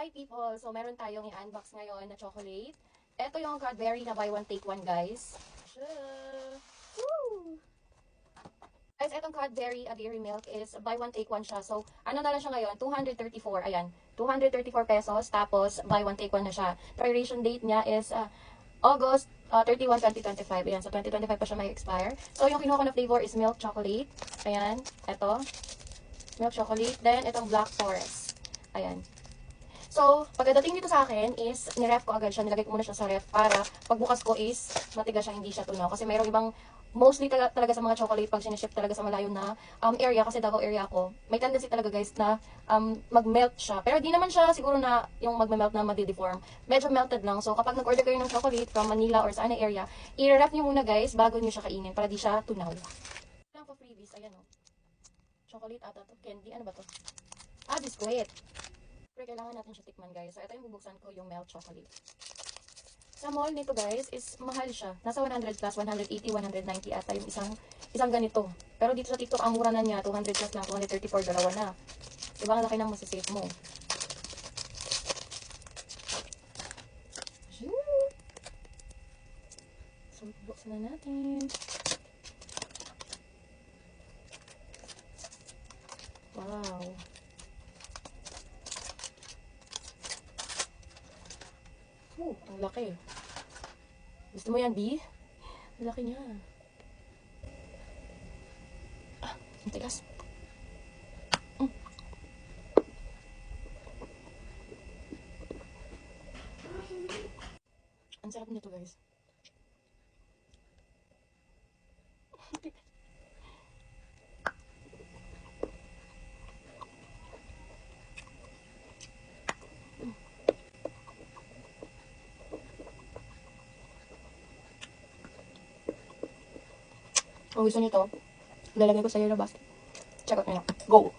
Hi people! So meron tayong i-unbox ngayon na chocolate. Ito yung Cadbury na buy one take one guys. Woo! Guys, itong Cadbury Dairy Milk is buy one take one siya. So ano na lang siya ngayon? 234. Ayan. 234 pesos. Tapos buy one take one na siya. Expiration date niya is August 31, 2025. Ayan. So 2025 pa siya may expire. So yung kinuha ko na flavor is milk chocolate. Ayan. Ito. Milk chocolate. Then itong black forest. Ayan. So, pagdating dito sa akin is, niref ko agad siya, nilagay ko muna siya sa ref para pagbukas ko is, matigas siya, hindi siya tunaw. Kasi mayroong ibang, mostly talaga sa mga chocolate, pag siniship talaga sa malayo na area, kasi Davao area ako, may tendency talaga guys na mag-melt siya. Pero di naman siya siguro na yung mag-melt na madi-deform. Medyo melted lang. So, kapag nag-order kayo ng chocolate from Manila or sa any area, i-ref nyo muna guys, bago nyo siya kainin, para di siya tunaw. Lang pa freebies, ayan o. Chocolate ata to. Candy, ano ba to? Biscuit. Pero kailangan natin siya tikman guys. So, ito yung bubuksan ko, yung milk chocolate. Sa mall nito guys, is mahal siya. Nasa 100 plus, 180, 190 ata yung isang ganito. Pero dito sa TikTok, ang mura na niya, 200 plus lang, 234, dalawa na. Diba ang laki ng masasave mo. So, buksan na natin. Wow. Ang laki. Gusto mo yan, B? Ang laki niya. Ang tigas. Ang sarap nito, guys. Kung gusto nyo to, lalagay ko sa yellow basket. Check out nyo na. Go!